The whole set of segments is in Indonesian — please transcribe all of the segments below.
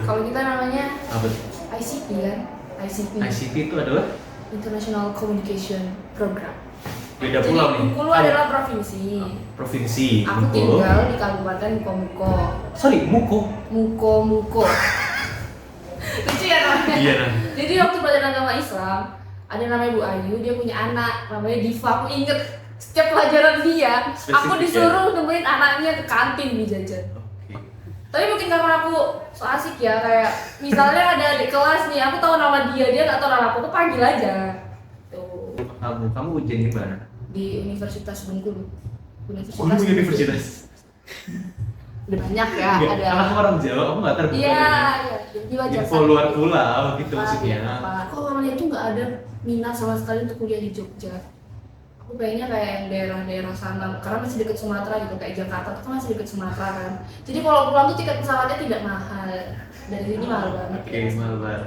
Kalau kita namanya Apa? ICP kan? ICP. ICT itu adalah International Communication Program. beda Jadi pulau nih. Bengkulu adalah provinsi. Provinsi. Aku Bengkulu. tinggal di Kabupaten Muko. Sorry, Muko. Muko. Lucu ya namanya? Iya nah. Jadi waktu pelajaran agama Islam, ada namanya Bu Ayu, dia punya anak namanya Diva. Aku inget setiap pelajaran dia, aku Spesifik disuruh nemenin anaknya ke kantin di jajan. Oke. Tapi mungkin karena aku so asik ya, kayak misalnya ada di kelas nih, aku tahu nama dia nggak tahu nama aku panggil aja. Tuh, Kamu ujian di mana? di Universitas Bengkulu. Universitas. Udah banyak ya, Nggak, ada. karena aku orang Jawa, aku nggak terbuka. Iya, di wajar. Info luar pulau gitu Apa, maksudnya. apa. Kok orangnya tuh nggak ada minat sama sekali untuk kuliah di Jogja. Aku pengennya kayak yang daerah-daerah sana, karena masih dekat Sumatera gitu, kayak Jakarta tuh kan masih dekat Sumatera kan. Jadi kalau pulang tuh tiket pesawatnya tidak mahal. Dari sini mahal banget. Oke, mahal banget.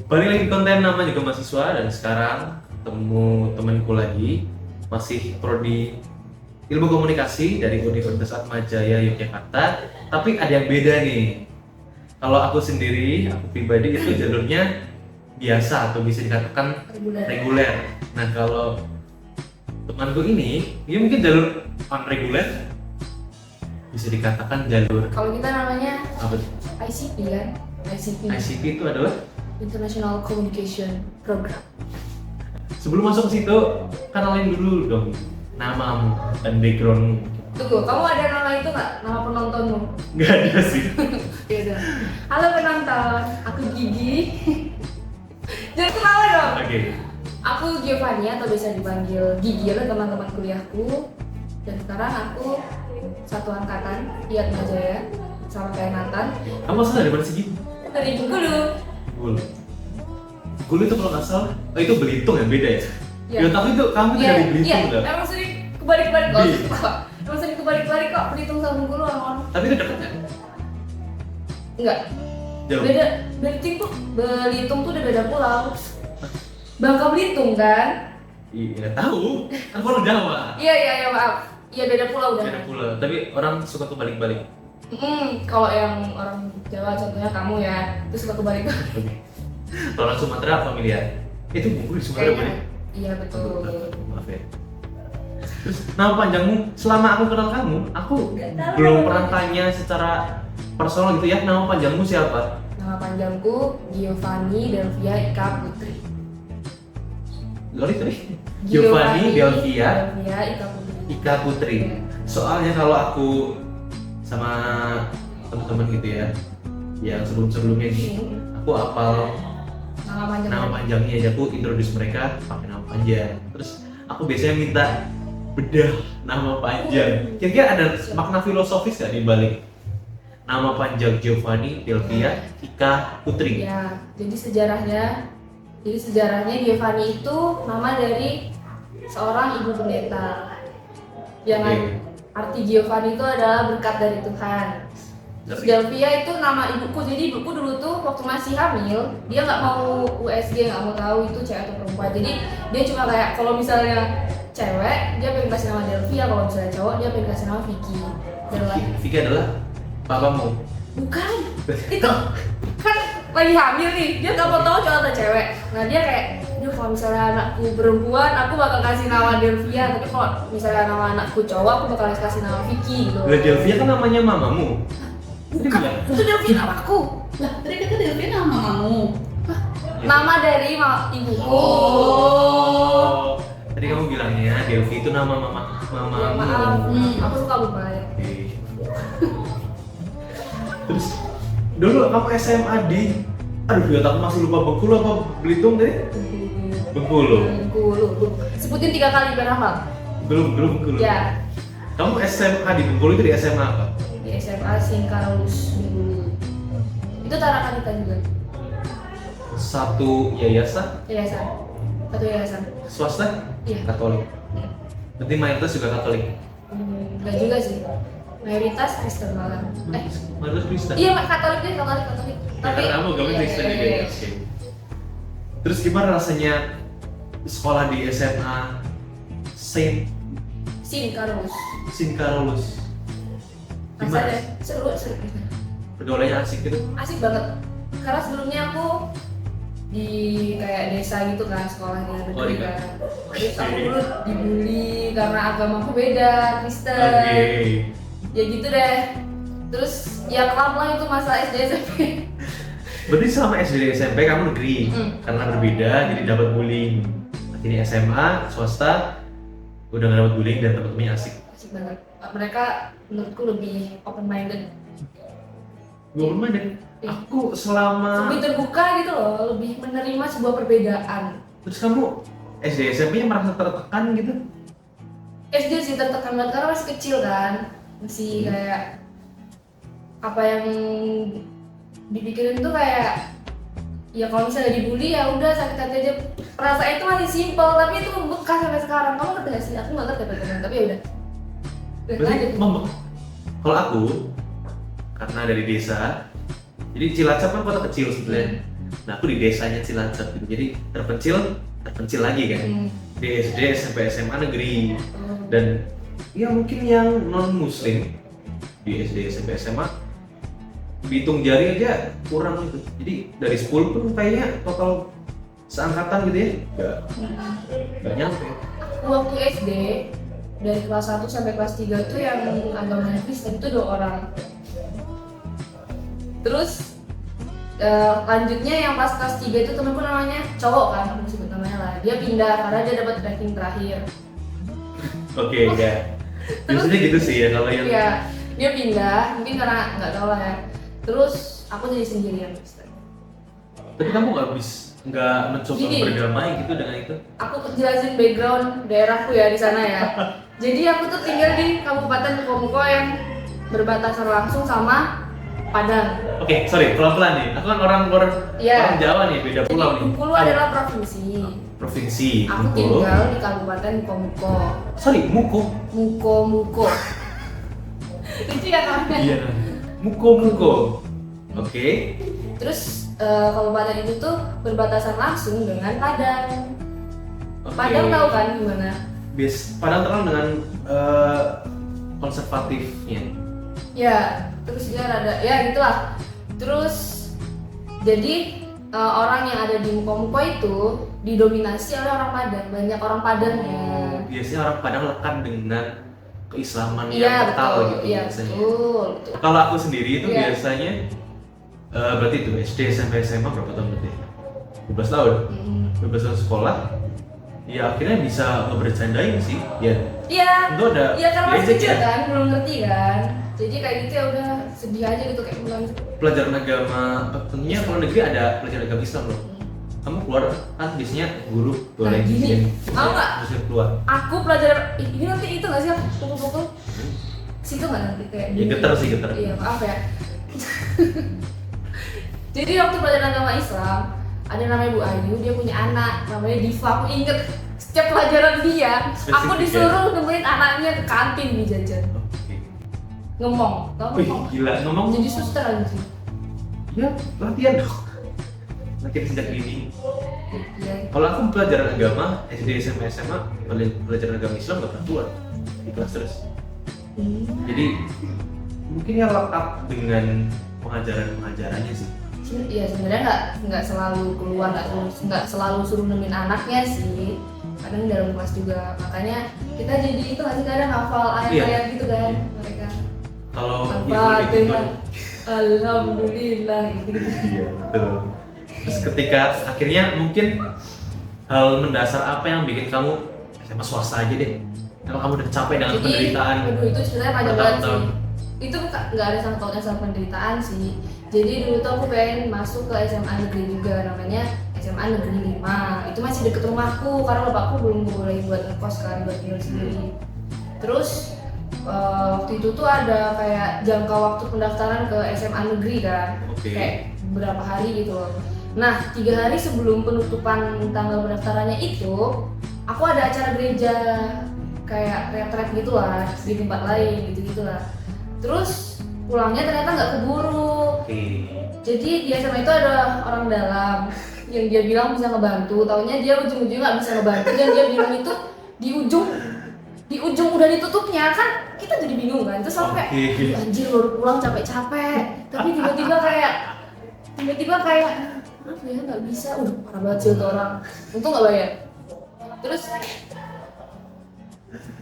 Balik lagi konten nama juga mahasiswa dan sekarang ketemu temanku lagi masih prodi ilmu komunikasi dari Universitas Atmajaya Yogyakarta, tapi ada yang beda nih. Kalau aku sendiri, aku pribadi itu jalurnya biasa atau bisa dikatakan reguler. Nah kalau temanku ini, dia mungkin jalur non reguler, bisa dikatakan jalur Kalau kita namanya apa? ICP kan? ICP. ICT itu adalah. International Communication Program. Sebelum masuk ke situ, kenalin dulu dong namamu dan backgroundmu. Tunggu, kamu ada nama itu nggak? Nama penontonmu? Nggak ada sih. Ya udah. Halo penonton, aku Gigi. Jangan ketawa dong. Oke. Aku Giovanni atau bisa dipanggil Gigi oleh teman-teman kuliahku. Dan sekarang aku satu angkatan di Atmajaya sama kayak Nathan. Kamu asal dari mana sih, Gim? Dari Bengkulu. Bengkulu. Bengkulu itu kalau nggak salah, oh itu Belitung ya, beda ya? Iya. Ya tapi itu kamu tuh dari Belitung iya. udah. Emang sering kebalik-balik kok. Iya. Emang sering kebalik-balik kok Belitung sama Bengkulu orang-orang. Tapi itu dekat kan? Enggak. Jauh. Beda. Belitung tuh udah beda pulau. Bangka Belitung kan? Iya tahu. Kan kalau Jawa. Iya maaf. Iya beda pulau udah. Beda pula. Tapi orang suka kebalik-balik. Kalau yang orang Jawa contohnya kamu ya, itu suka kebalik-balik. Oke. Kalau orang Sumatera familiar. Itu Bengkulu di Sumatera Kayaknya. boleh? Iya betul. Maaf ya. Terus nama panjangmu, selama aku kenal kamu, aku Nggak tahu belum nama pernah panjang. tanya secara personal gitu ya, nama panjangmu siapa? Nama panjangku Giovanni Delvia Ika Putri. Sorry. Giovanni Delvia Ika Putri. Ika Putri. Iya. Soalnya kalau aku sama teman-teman gitu ya, yang sebelum-sebelumnya ini, aku apal Nama panjang. nama panjangnya aja, aku introduce mereka pakai nama panjang. Terus aku biasanya minta bedah nama panjang. Kira-kira ada makna filosofis gak di balik nama panjang Giovanni Delvia Ika Putri? Ya, jadi sejarahnya Giovanni itu nama dari seorang ibu pendeta. Jangan Oke. arti Giovanni itu adalah berkat dari Tuhan. Terus Delvia itu nama ibuku, jadi ibuku dulu tuh waktu masih hamil dia nggak mau USG, nggak mau tahu itu cewek atau perempuan. Jadi dia cuma kayak kalau misalnya cewek dia pengen kasih nama Delvia, kalau misalnya cowok dia pengen kasih nama Vicky. Vicky adalah papamu. Bukan, itu kan lagi hamil nih, dia nggak mau tahu cowok atau cewek. Nah dia kayak, dia kalau misalnya anakku perempuan, aku bakal kasih nama Delvia. Tapi kalau misalnya nama anakku cowok, aku bakal kasih nama Vicky gitu. Lah Delvia kan namanya mamamu. Tadi bilang. Itu Delvia namaku. Lah, tadi kata Delvin nama mamamu. Nama dari ibuku. Oh. Tadi kamu bilangnya Delvi itu nama Ya, mamamu. maaf, aku suka lupa ya. Oke. Terus dulu kamu SMA di, aduh ya aku masih lupa, Bengkulu apa Belitung tadi? Bengkulu. Bengkulu. Sebutin 3 kali biar hafal. Belum Bengkulu. Ya, Kamu SMA di Bengkulu itu di SMA apa? di SMA Singkarus Bengkulu. Itu Tarakan kita juga. Satu yayasan Yayasan. Satu yayasan. swasta Iya. Katolik. Iya. Berarti mayoritas juga Katolik. Enggak juga sih. mayoritas Kristen malah. Mayoritas Kristen. Iya, Katolik deh, Katolik. Karena kamu agama Kristen juga ya. Oke. Terus gimana rasanya sekolah di SMA Saint Carolus? Gimana? Rasanya seru. Pergaulannya asik gitu? Asik banget. Karena sebelumnya aku di kayak desa gitu kan, sekolahnya negeri iya. kan. Terus aku dulu dibully karena agamaku beda, Kristen. Oke. Ya gitu deh. Terus ya kelam lah itu masa SD SMP. Berarti selama SD SMP kamu negeri karena berbeda jadi dapat bullying. Ini SMA swasta udah gak dapat bullying dan teman-temannya asik. Asik banget. Mereka menurutku lebih open minded. Gue deh. Aku selama Lebih terbuka gitu loh, lebih menerima sebuah perbedaan. Terus kamu SD SMP-nya merasa tertekan gitu? SD sih tertekan banget karena masih kecil kan, masih kayak apa yang dipikirin tuh kayak ya kalau misalnya dibully ya udah sakit hati aja. Perasaan itu masih simpel tapi itu membekas sampai sekarang. Kamu ngerti gak sih? Aku nggak ngerti apa tapi ya udah. Berarti kalau aku karena dari desa, jadi Cilacap kan kota kecil sebenarnya. Nah aku di desanya Cilacap gitu, jadi terpencil lagi kan. Di SD, SMP, SMA negeri dan ya mungkin yang non muslim di SD, SMP, SMA dihitung jari aja kurang gitu. Jadi dari 10 pun kayaknya total seangkatan gitu ya, nggak nyampe. Waktu SD dari kelas 1 sampai kelas 3 tuh yang agamanya Kristen itu 2 orang. Terus lanjutnya yang pas kelas 3 itu temenku namanya cowok kan, aku sebut namanya lah. Dia pindah karena dia dapat ranking terakhir. Oke, ya. Biasanya gitu sih ya kalau yang Iya, dia pindah mungkin karena nggak tahu lah ya. Terus aku jadi sendirian Kristen. Tapi kamu nggak mencoba Gini. berdamai gitu dengan itu? Aku jelasin background daerahku ya di sana ya. Jadi aku tuh tinggal di Kabupaten Muko yang berbatasan langsung sama Padang. Oke, sorry, pelan-pelan nih. Aku kan orang Iya. Jawa nih, beda pulau nih. Bengkulu adalah provinsi. Provinsi. Aku Bengkulu. tinggal di Kabupaten Muko. Sorry, Muko. Muko. Lucu ya namanya. Iya. Muko. Oke. Terus kabupaten itu tuh berbatasan langsung dengan Padang. Oke. Padang tahu kan gimana? Padang terkenal dengan konservatifnya. Ya, terus dia rada ya gitulah. Terus jadi orang yang ada di Muko itu didominasi oleh orang Padang, banyak orang Padangnya. Biasanya orang Padang lekat dengan keislaman Iya, yang kental betul. gitu Iya, biasanya. betul. Kalau aku sendiri itu Iya. biasanya berarti itu SD sampai SMA berapa tahun berarti? 12 tahun. 12 tahun sekolah. Ya akhirnya bisa ngebercandain sih. Ya. Iya. Itu ada Iya karena masih diajak kecil ya. kan, belum ngerti kan. Jadi kayak gitu ya udah sedih aja gitu kayak pulang. Pelajaran agama tentunya kalau negeri ada pelajaran agama Islam loh. Kamu keluar kan biasanya guru boleh Nah, gini, izin tahu nggak? terus keluar. Aku pelajaran ini nanti itu nggak sih aku pukul-pukul? Situ nggak nanti kayak Ya getar sih getar. Iya maaf ya. Jadi waktu pelajaran agama Islam ada namanya Bu Ayu, dia punya anak namanya Diva. Aku inget setiap pelajaran dia, aku Spesifik disuruh nemenin anaknya ke kantin nih jajan. Oke. Ngemong, tau Wih ngemong? gila ngomong. Jadi suster aja. Ya latihan dong. Latihan sejak dini. Iya. Kalau aku pelajaran agama SD SMP SMA pelajaran agama Islam nggak pernah keluar di kelas terus. Jadi mungkin yang lekat dengan pengajarannya sih. Iya sebenarnya nggak selalu keluar, nggak selalu suruh nemenin anaknya sih. Kadang dalam kelas juga, makanya kita jadi itu nggak sih kadang hafal ayat-ayat gitu kan mereka. Kalau Apa gitu dengan alhamdulillah gitu. Iya betul. Terus ketika akhirnya mungkin hal mendasar apa yang bikin kamu SMA swasta aja deh? Emang kamu udah capek dengan Jadi, penderitaan? aduh itu sebenarnya panjang banget sih. bertahun-tahun? Itu nggak ada sangkut pautnya sama penderitaan sih. Jadi dulu tuh aku pengen masuk ke SMA negeri juga, namanya SMA Negeri 5. Itu masih deket rumahku karena bapakku belum boleh buat ngekos kan, buat tinggal sendiri. Terus waktu itu tuh ada kayak jangka waktu pendaftaran ke SMA negeri kan, Oke. kayak beberapa hari gitu loh. Nah 3 hari sebelum penutupan tanggal pendaftarannya itu, aku ada acara gereja kayak retret gitu lah di tempat lain gitu lah. Terus pulangnya ternyata nggak keburu. Oke. Jadi di SMA itu ada orang dalam yang dia bilang bisa ngebantu, taunya dia ujung-ujungnya nggak bisa ngebantu dan dia bilang itu di ujung udah ditutupnya kan, kita jadi bingung kan. Terus sampai Oke. anjir baru pulang capek-capek, tapi tiba-tiba kayak apa ya, nggak bisa, udah parah banget sih itu orang. Untung nggak bayar.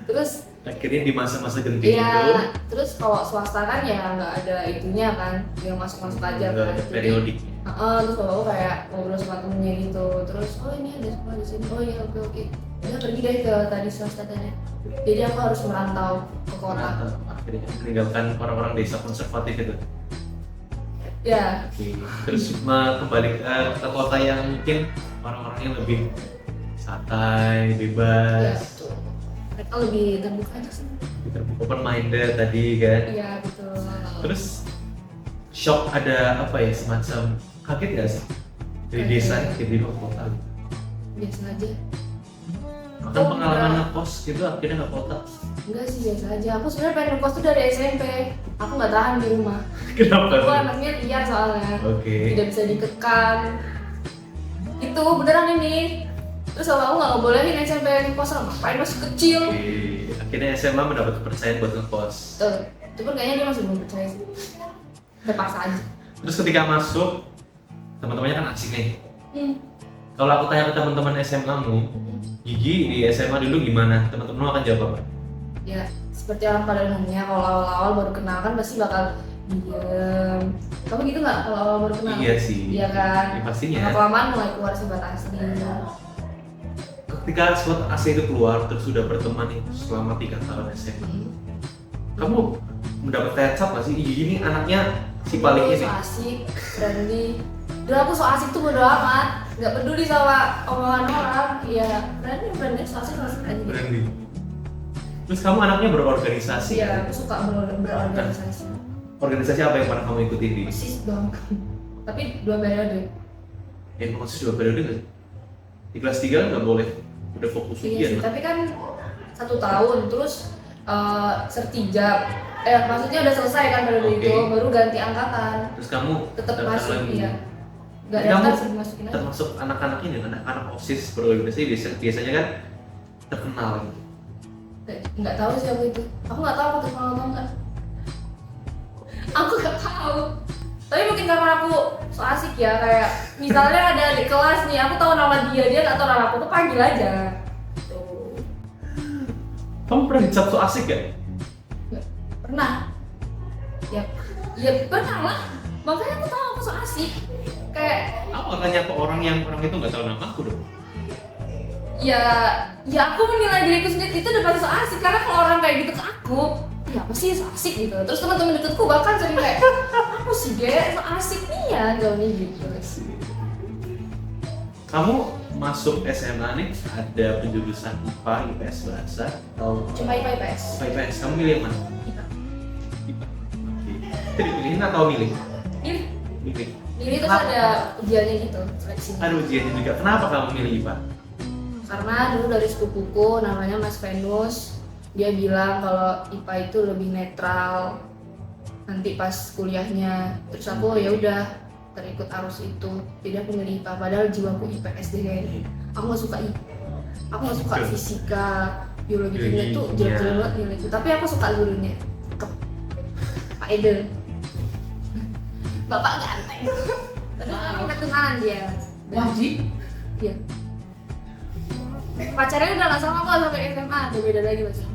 Terus Akhirnya di masa-masa genting itu iya, terus kalau swasta kan ya nggak ada itunya kan, yang masuk-masuk aja nggak kan. ada Jadi, periodik. terus bapakku kayak ngobrol sama temennya gitu, terus oh ini ada sekolah di sini, oh iya oke, udah pergi deh ke tadi swasta tadi. Jadi aku harus merantau ke kota. Nah, akhirnya meninggalkan orang-orang desa konservatif itu. Ya, Oke. Terus kembali ke kota yang mungkin orang-orangnya lebih santai, ya bebas, betul. Mereka lebih terbuka aja sih. open minded tadi kan. Iya betul. Terus shock ada apa ya, semacam kaget gak sih dari Kaget. desa tiba-tiba ke kota? Biasa aja. Kan pengalaman ngekos gitu akhirnya ke kota. Enggak sih, biasa aja. Aku sebenarnya pengen ngekos tuh dari SMP. Aku nggak tahan di rumah. Kenapa? Aku anaknya liar soalnya. Oke. Tidak bisa dikekang. Itu beneran ini. Terus sama aku nggak ngebolehin SMP ngekos, ngapain masih kecil. Oke. Akhirnya SMA mendapat kepercayaan buat ngekos. Tuh, itu pun kayaknya dia masih belum percaya sih. Terpaksa aja. Terus ketika masuk, teman-temannya kan asik nih. Hmm. Kalau aku tanya ke teman-teman SMA-mu, Gigi di SMA dulu gimana? Teman-temanmu akan jawab apa? Ya, seperti orang pada umumnya kalau awal-awal baru kenal kan pasti bakal diem. Kamu gitu nggak kalau awal baru kenal? Iya sih. Iya kan? Ya, pastinya. Lama-kelamaan mulai keluar sifat asli. Ketika sifat asli itu keluar, terus sudah berteman nih selama 3 tahun SMA, kamu mendapat kayak cap nggak sih? Gigi ini anaknya si paling Dulu ini. so asik, friendly. Dulu aku so asik tuh bodo amat, nggak peduli sama omongan orang. Ya, friendly, so asik aja. Berani. Terus kamu anaknya berorganisasi Iya, kan? aku suka berorganisasi. Organisasi apa yang pernah kamu ikuti di? Persis dong. Tapi 2 periode. Yang masih 2 periode nggak sih? Di kelas 3 kan nggak boleh, udah fokus Iya ujian. sih, tapi kan 1 tahun terus sertijab. Maksudnya udah selesai kan periode Oke. itu, baru ganti angkatan. Terus kamu Tetap daftar masuk lagi. ya. Nggak Kamu daftar sih dimasukin aja. termasuk anak-anak ini, anak-anak OSIS berorganisasi biasanya kan terkenal. Nggak tahu sih aku itu. Aku nggak tahu aku terkenal atau enggak. Aku nggak tahu. Tapi mungkin karena aku so asik ya, kayak misalnya ada adik kelas nih, aku tahu nama dia nggak tahu nama aku, panggil aja. Tuh. Kamu pernah dicap so asik gak? Nggak pernah. Ya pernah lah. Makanya aku tahu aku so asik. Kayak Aku tanya ke orang itu nggak tahu nama aku dong. ya aku menilai diriku sendiri itu udah pasti so asik, karena kalau orang kayak gitu ke aku, ya apa sih so asik gitu. Terus teman-teman deketku bahkan sering kayak apa sih Ge, so asik nih ya jauhnya gitu. Kamu masuk SMA nih ada penjurusan IPA, IPS, bahasa atau Cuma IPA IPS. IPA, IPS? Kamu milih yang mana? IPA. IPA. Oke. Itu dipilihin atau milih? Milih. Milih. Milih terus Kenapa? ada ujiannya gitu, seleksinya. Ada ujiannya juga. Kenapa kamu milih IPA? Karena dulu dari sepupuku namanya Mas Venus, dia bilang kalau IPA itu lebih netral nanti pas kuliahnya. Terus aku ya udah terikut arus itu, jadi aku milih IPA. Padahal jiwaku IPS deh kayaknya. Aku nggak suka aku nggak suka fisika, biologi kimia tuh jelek-jelek banget nilaiku. Tapi aku suka gurunya, Pak Edel. Bapak ganteng. Tapi aku ketuhanan dia. Wajib. Iya. Pacarnya udah nggak sama kok sampai SMA, udah beda lagi pacarnya.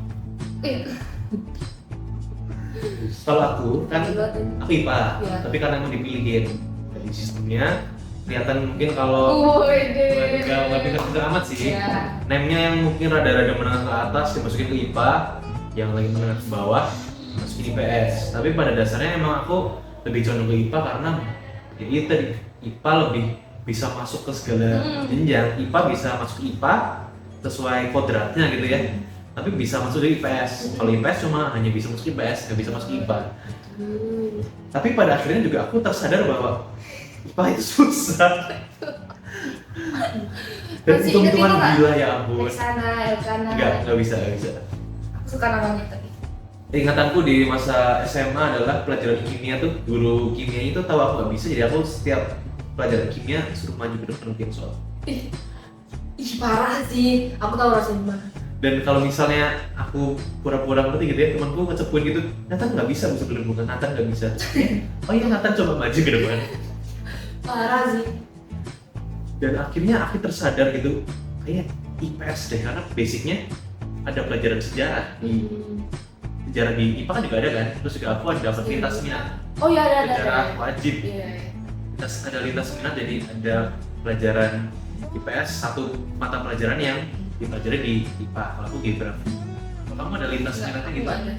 Kalau aku kan Buat ini. aku IPA, Iya. tapi karena emang dipilihin dari sistemnya kelihatan mungkin kalau Wede. nggak pintar-pintar amat sih. Iya. Name-nya yang mungkin rada-rada menengah ke atas dimasukin ke IPA, yang lagi menengah ke bawah masukin IPS. Tapi pada dasarnya emang aku lebih condong ke IPA karena ya itu tadi, IPA lebih bisa masuk ke segala jenjang. IPA bisa masuk IPA sesuai kodratnya gitu ya. Tapi bisa masuk di IPS. Kalau IPS cuma hanya bisa masuk IPS, nggak bisa masuk IPA. Tapi pada akhirnya juga aku tersadar bahwa IPA itu susah. Dan Masih inget hitung-hitungan itu nggak? gila ya ampun. Elkana. Nggak bisa. Aku suka namanya tadi. ingatanku di masa SMA adalah pelajaran kimia tuh, guru kimianya itu tahu aku nggak bisa, jadi aku setiap pelajaran kimia suruh maju ke depan bikin soal. Ih, ih parah sih. Aku tahu rasanya gimana. Dan kalau misalnya aku pura-pura ngerti gitu ya, temanku ngecepuin gitu, Nathan nggak bisa masuk ke lingkungan, Nathan nggak bisa. Oh iya, Nathan coba maju ke depan. Parah sih. Dan akhirnya aku tersadar gitu, kayak IPS deh, karena basicnya ada pelajaran sejarah. Sejarah di IPA kan juga ada kan, terus juga aku ada dapat lintas minat. Oh iya ada. Sejarah wajib. Iya. Ada lintas minat, jadi ada pelajaran IPS, satu mata pelajaran yang dipelajari di IPA. Kalau aku geografi. Kalau kamu ada lintas minatnya gitu. Ada.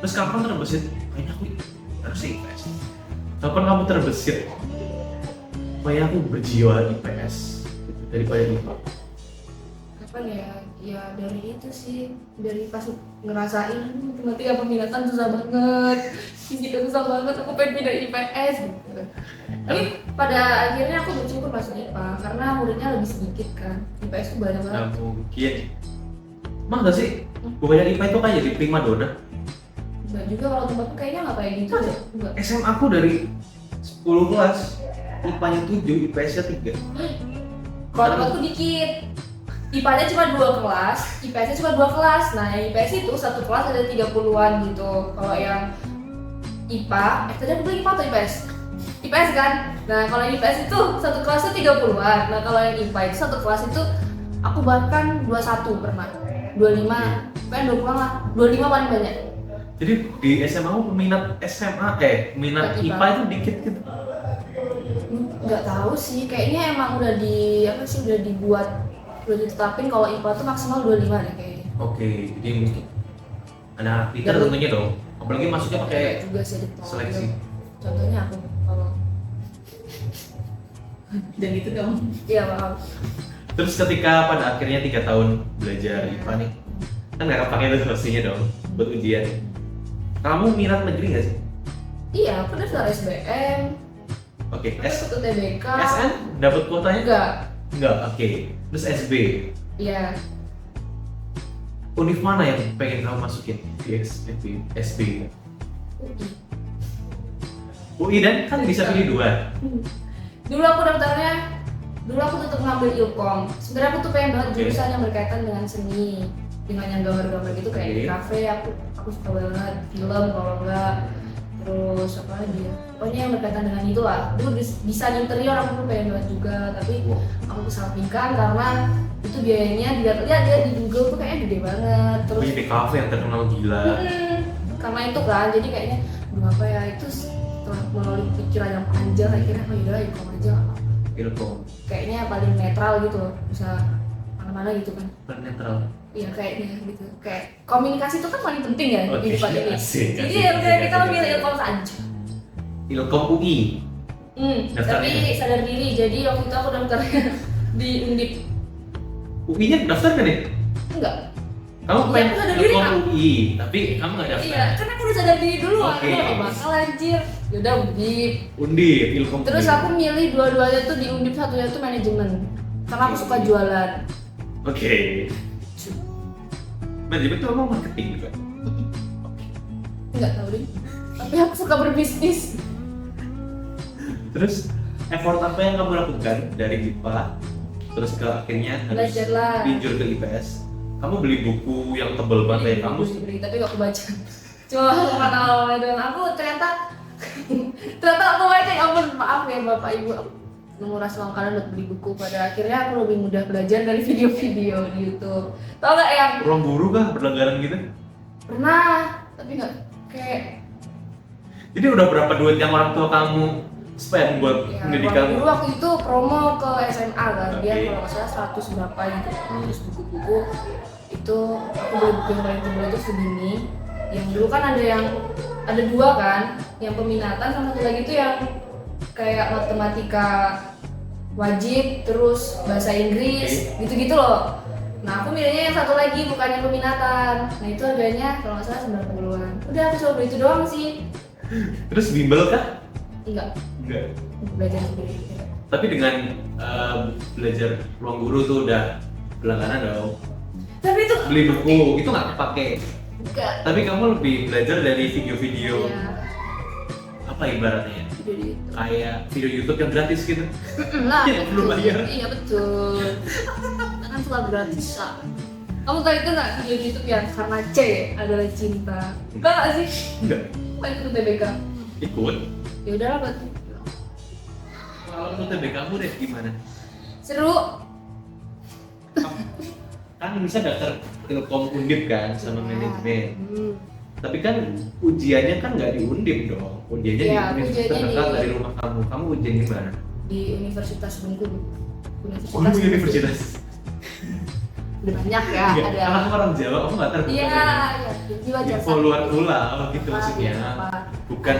Terus kapan terbesit? Kayaknya aku harusnya IPS. Kapan kamu terbesit? Kayaknya aku berjiwa IPS gitu, daripada IPA. Kapan ya? Ya dari itu sih, dari pas ngerasain matematika peminatan susah banget, fisika susah banget, aku pengen pindah IPS gitu. Tapi pada akhirnya aku bersyukur masuk IPA karena muridnya lebih sedikit kan. IPS tuh banyak banget. Nah mungkin mah nggak sih? Bukannya IPA itu kayak jadi prima dona? Enggak juga, kalau tempatku kayaknya nggak kayak gitu deh. Enggak. SMA aku dari 10 kelas, IPA-nya 7, IPS-nya 3. Kalau tempatku dikit. IPA-nya cuma 2 kelas, IPS-nya cuma 2 kelas. Nah, IPS itu satu kelas ada 30-an gitu. Kalau yang IPA, tadi aku bilang IPA atau IPS? IPS kan? Nah, kalau yang IPS itu satu kelas itu 30-an. Nah, kalau yang IPA itu satu kelas itu aku bahkan 21 pernah. 25, kan 20 lah. 25 paling banyak. Jadi di SMA aku peminat peminat IPA itu dikit gitu. Nggak tahu sih, kayaknya emang udah udah ditetapin kalau IPA tuh maksimal 25 deh kayaknya. Oke, jadi mungkin ada pintar tentunya dong. Apalagi masuknya pakai juga sih seleksi. Contohnya aku kalau Dan itu dong. iya paham. Terus ketika pada akhirnya 3 tahun belajar IPA nih, kan nggak kepake tuh pastinya dong buat ujian. Kamu minat negeri nggak sih? Iya, aku daftar SBM, Oke, aku ikut UTBK. SN dapat kuotanya? Enggak, Oke. Terus SB, iya. univ mana yang pengen kamu masukin di SB? UI dan kan bisa pilih 2. Dulu aku tetap ngambil Ilkom. Sebenarnya aku tuh pengen banget jurusan yang berkaitan dengan seni, dengan yang gambar-gambar gitu kayak di kafe. Aku suka banget film kalau enggak, terus apa lagi ya, pokoknya yang berkaitan dengan itu lah. Dulu desain interior aku tuh pengen banget juga, tapi aku kesampingkan karena itu biayanya dia di Google tuh kayaknya gede banget. Terus di kafe yang terkenal gila. Karena itu kan, jadi kayaknya apa ya, itu setelah melalui pikiran yang panjang akhirnya yaudah Ilkom aja. Ilkom Kayaknya paling netral gitu loh, bisa mana-mana gitu kan. netral. Iya kayaknya gitu. Kayak komunikasi itu kan paling penting ya di depan ini. Asik, Jadi asik, ya udah asik, kita asik, milih asik. Ilkom saja. Ilkom UI. Daftarnya? Tapi sadar diri, jadi waktu itu aku daftarnya di Undip. UI-nya daftar kan ya? Enggak. Kamu Iya, pengen aku sadar diri, Ilkom Kak. UI, tapi kamu nggak daftar. Iya, karena aku udah sadar diri dulu, Oke. aku gak bakal anjir. Yaudah Undip. Undip, Ilkom Terus UI. aku milih dua-duanya tuh di Undip, satunya tuh manajemen. Karena aku suka jualan. Oke. Manajemen itu emang marketing juga. Enggak tahu deh. Tapi aku suka berbisnis. Terus effort apa yang kamu lakukan dari IPA terus ke akhirnya harus Belajarlah. pinjur ke IPS? Kamu beli buku yang tebel banget kayak kamu sih. Beli, tapi gak aku baca. Cuma karena awalnya doang. Aku ternyata aku baca, ya ampun, maaf ya Bapak Ibu, aku menguras uang kalian buat beli buku. Pada akhirnya aku lebih mudah belajar dari video-video di YouTube. Tau gak yang Ruang guru kah berlanggaran gitu? pernah, tapi gak kayak Jadi udah berapa duit yang orang tua kamu spend buat ya, pendidikan? dulu waktu itu promo ke SMA kan, dia Oke. kalau nggak salah 100 berapa gitu. Terus buku-buku itu aku beli buku yang paling tebal itu segini. Yang dulu kan ada 2 kan, yang peminatan sama satu lagi itu yang kayak matematika wajib, terus bahasa Inggris, gitu-gitu loh. Nah aku milihnya yang satu lagi, bukan yang peminatan. Nah itu harganya kalau nggak salah 90-an. Udah aku coba beli itu doang sih. Terus bimbel kah? Enggak, Enggak. belajar sendiri. Tapi dengan belajar ruang guru tuh udah berlangganan dong. Tapi itu Beli buku itu nggak kepake. Enggak. Tapi kamu lebih belajar dari video-video Iya. apa ibaratnya? Jadi Kayak video YouTube yang gratis gitu. lah, Yang perlu bayar. Iya betul. Kan suka gratisan. Kamu tahu itu nggak video di YouTube yang karena C adalah cinta? Enggak nggak sih? Enggak. Apa ikut TBK? Ikut. Ya udahlah buat Kalau menurut TB kamu deh gimana? seru. Kan bisa daftar Ilkom Undip kan sama manajemen. Hmm. Tapi kan ujiannya kan nggak di Undip dong. Ujiannya Iya, di universitas ujiannya terdekat di- dari rumah kamu. Kamu ujian di mana? Di Universitas Bengkulu. Oh, lu Bengkulu. universitas. Udah banyak ya, Iya, ada. karena aku orang Jawa, aku nggak tahu. Iya, iya. Jadi wajar. Info luar pulau gitu Apa, maksudnya. apa. Bukan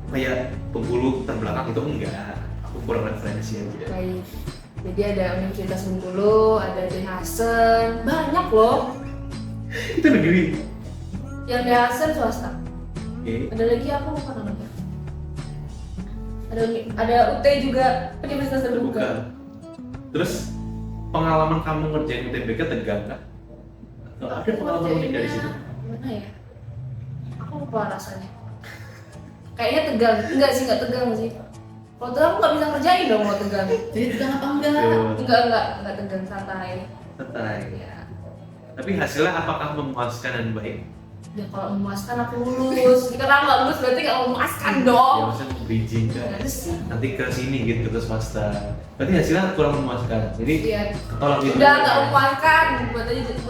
kayak Bengkulu terbelakang itu enggak. Aku kurang referensi aja. Baik. Jadi ada Universitas Bengkulu, ada di Hasen, banyak loh. Itu negeri. Yang di Hasen swasta. Oke. Ada lagi apa lupa namanya. Ada UT juga, Universitas Terbuka. Bukan. Terus pengalaman kamu ngerjain UTBK tegang kan? Atau ada pengalaman unik dari situ? Gimana ya? Aku lupa rasanya. Kayaknya tegang, enggak sih, enggak tegang sih. Kalau tegang aku nggak bisa ngerjain dong kalau tegang. Jadi tegang apa enggak? Enggak tegang, santai. Santai. Ya. Tapi hasilnya apakah memuaskan dan baik? Ya kalau memuaskan aku lulus. Karena nggak lulus berarti nggak memuaskan dong. Ya maksudnya bridging kan? Harus sih. Nanti ke sini gitu ke swasta. Berarti hasilnya kurang memuaskan. Jadi Iya. ketolak gitu. Udah nggak memuaskan, buat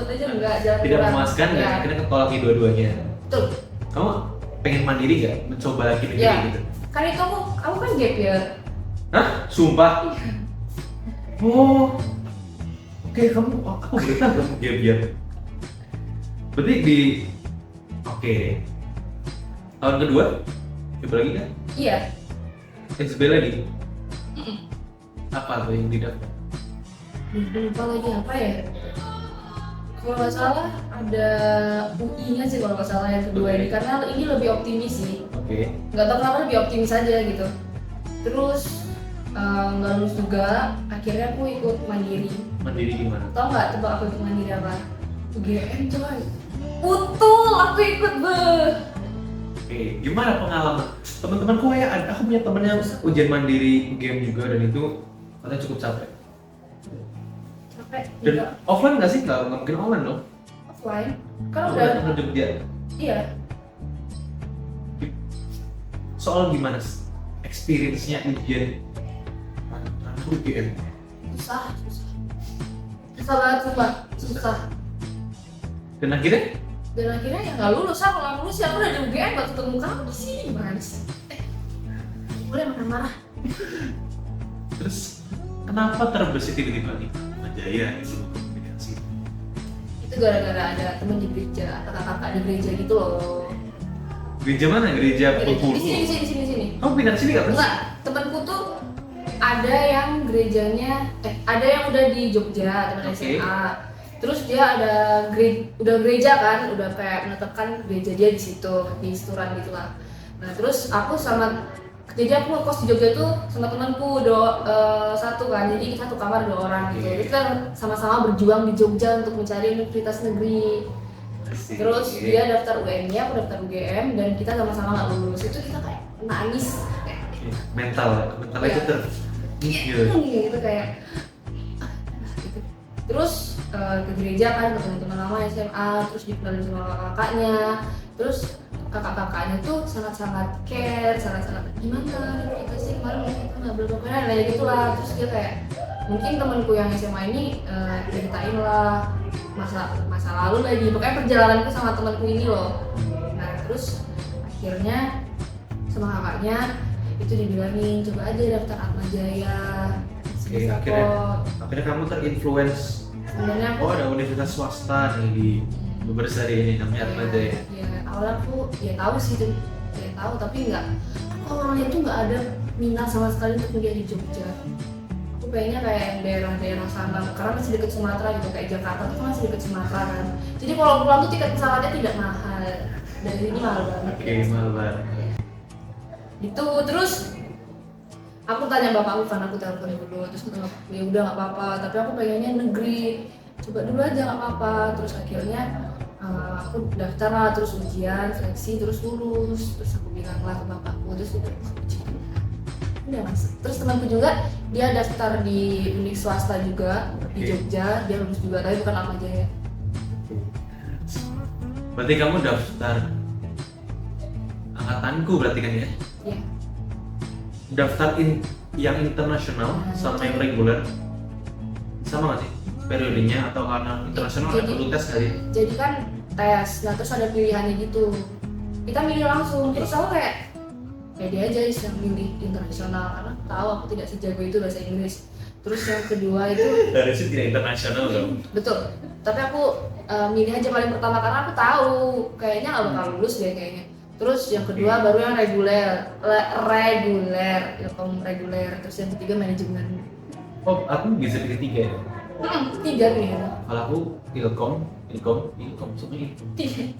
aja enggak jalan Tidak kurang. memuaskan dan Ya. akhirnya ketolak di dua-duanya. Betul. Kamu pengen mandiri nggak? Mencoba lagi negeri Ya. gitu? Kan itu aku kan gap year. Hah? Sumpah? Oh. Oke, aku boleh tahu kamu gap year. Berarti di oke. Tahun kedua coba lagi kan? Iya. SB lagi? Apa tuh yang didaftar? Lupa lagi apa ya? Kalau nggak salah ada UI-nya sih kalau nggak salah yang kedua Oke. ini karena ini lebih optimis sih. Oke. Nggak tahu kenapa lebih optimis aja gitu. Terus nggak lulus juga, akhirnya aku ikut mandiri. Mandiri gimana? Tau nggak tebak aku ikut mandiri apa? UGM coy. Betul, aku ikut Oke, gimana pengalaman? Teman-temanku ya, aku punya temen yang ujian mandiri game juga dan itu katanya cukup capek. Capek. Dan Juga offline nggak sih? Nggak mungkin online dong. offline. Kan Aku udah. pernah Jogja. Iya. Soal gimana experience-nya ujian UGM? Susah. Susah banget sumpah. Susah. Dan akhirnya Dan akhirnya ya nggak lulus, aku nggak lulus ya aku udah di UGM buat ketemu kamu di sini gimana sih? Boleh marah-marah. terus kenapa terbesit tiba-tiba nih Majaya itu komunikasi? Itu gara-gara ada temen di gereja, kakak-kakak di gereja gitu loh. Gereja mana? Gereja Di Bengkulu? sini. Kamu pindah ke sini nggak? Enggak, temanku tuh ada yang gerejanya, ada yang udah di Jogja, teman Oke. SMA. Terus dia ada udah gereja kan, udah kayak menetapkan gereja dia di situ, di Sturan gitu lah. Nah terus aku jadi aku ngekos di Jogja tuh sama temanku satu kan, jadi satu kamar 2 orang gitu. Oke. Jadi kita sama-sama berjuang di Jogja untuk mencari universitas negeri. Asik. Terus Oke. dia daftar UN-nya, aku daftar UGM, dan kita sama-sama nggak lulus. Itu kita kayak nangis, mentalnya itu gitu. gitu kayak gitu. Terus ke gereja kan ketemu teman lama SMA, terus dikenalin sama kakaknya, terus kakak-kakaknya tuh sangat-sangat care, sangat-sangat gimana kita sih kemarin kita nggak berkenan kayak gitulah. Terus dia kayak mungkin temanku yang SMA ini ceritain lah masa lalu lagi, pokoknya perjalananku sama temanku ini loh. Nah terus akhirnya sama kakaknya itu dibilangin coba aja daftar Atma Jaya. Oke, akhirnya kamu terinfluence. Sebenarnya aku Oh, ada universitas swasta nih di Bebersari ini namanya Atma Jaya. ya awalnya aku ya tahu sih tuh, ya tahu tapi aku awalnya tuh nggak ada minat sama sekali untuk kuliah di Jogja. Aku pengennya kayak yang daerah-daerah sana karena masih dekat Sumatera gitu, kayak Jakarta tuh masih dekat Sumatera kan. Jadi kalau pulang tuh tiket pesawatnya tidak mahal, dari sini mahal banget. Oke, malah. Itu terus aku tanya bapakku kan, aku telepon dulu, terus ya udah nggak apa-apa, tapi aku pengennya negeri, coba dulu aja nggak apa-apa. Terus akhirnya Aku daftar lah, terus ujian, seleksi, terus lulus. Terus aku bilang lah ke bapakku, terus udah masuk. Terus temanku juga dia daftar di univ swasta juga di Jogja, dia lulus juga, tapi bukan Atma Jaya. Berarti kamu daftar angkatanku berarti kan ya? Iya. Daftar yang internasional sama yang reguler sama nggak sih periodenya, atau karena internasional ada perlu tes kali? Jadi kan tes, nah terus ada pilihannya gitu. Kita milih langsung, terus aku kayak pede aja sih yang milih internasional karena tahu aku tidak sejago itu bahasa Inggris. Terus yang kedua itu Dari sih tidak internasional dong. betul, tapi aku milih aja paling pertama karena aku tahu kayaknya nggak bakal lulus deh kayaknya. Terus yang kedua baru yang reguler, ilkom reguler. Terus yang ketiga manajemen. Oh, aku bisa pilih 3 ya? Tiga nih. Kalau aku ilkom semua ilkom.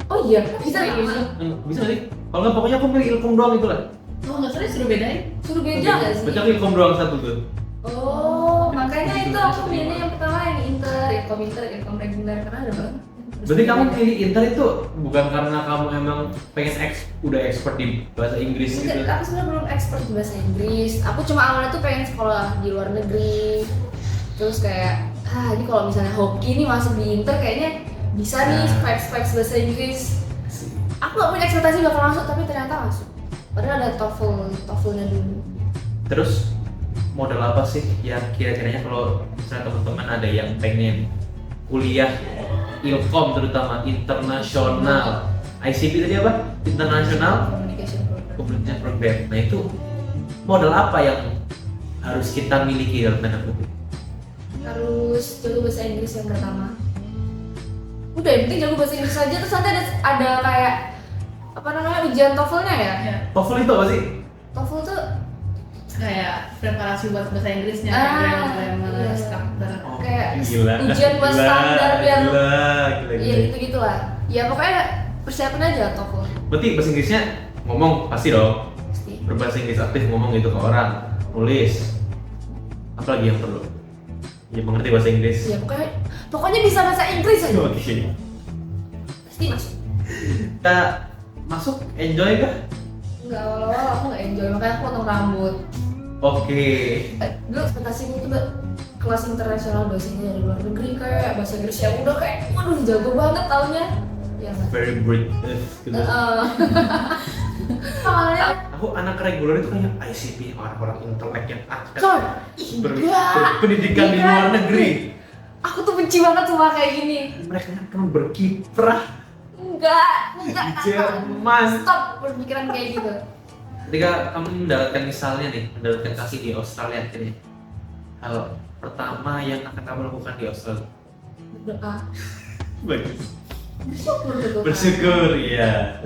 Oh iya, bisa gitu. Bisa nggak sih? Kalau nggak pokoknya aku pilih ilkom doang itulah. Oh nggak salah suruh bedain. Suruh beda nggak sih? Berarti aku ilkom doang satu tuh. Oh, makanya itu aku pilihnya yang pertama yang ilkom reguler karena ada banget. Berarti kamu pilih inter itu bukan karena kamu emang pengen udah expert di bahasa Inggris gitu? Enggak, aku sebenarnya belum expert di bahasa Inggris. Aku cuma awalnya tuh pengen sekolah di luar negeri. Terus kayak, ini kalau misalnya hoki nih masuk di inter kayaknya bisa nih vibes bahasa Inggris. Aku gak punya ekspektasi bakal masuk, tapi ternyata masuk. Padahal ada TOEFL-nya dulu. Terus modal apa sih yang kira-kiranya kalau misalnya teman-teman ada yang pengen kuliah ilkom terutama internasional, ICP tadi apa? International Communication Program. Nah itu modal apa yang harus kita miliki dalam tanda kutip? Harus jago bahasa Inggris yang pertama. Udah yang penting jago bahasa Inggris aja, terus nanti ada kayak apa namanya ujian TOEFL-nya ya? Ya. TOEFL itu apa sih? TOEFL tuh Kayak preparasi buat bahasa Inggrisnya, grammar, iya. structure. Kayak Gila. ujian buat standar biar gila. iya gitu lah. Ya pokoknya persiapin aja TOEFL. Berarti bahasa Inggrisnya ngomong pasti dong. Pasti. Berbahasa Inggris aktif ngomong gitu ke orang, nulis. Apalagi yang perlu? Ya mengerti bahasa Inggris. Ya pokoknya bisa bahasa Inggris aja. Oke. Pasti masuk. Kita masuk enjoy kah? Enggak, awal-awal aku nggak enjoy, makanya aku potong rambut. Oke. Dulu ekspektasinya tuh kelas internasional bahasanya dari luar negeri kayak bahasa Inggrisnya udah kayak waduh jago banget taunya. Ya nggak. Very British gitu. Awalnya Aku anak reguler itu kayak ICP, orang-orang intelek yang aktif berpendidikan di luar negeri. Aku tuh benci banget sama kayak gini. Mereka kan berkiprah Enggak. di Jerman. Stop berpikiran kayak gitu. Ketika kamu mendaratkan kaki di Australia akhirnya, hal pertama yang akan kamu lakukan di Australia? Berdoa. Bagus. Bersyukur gitu. Bersyukur, ya.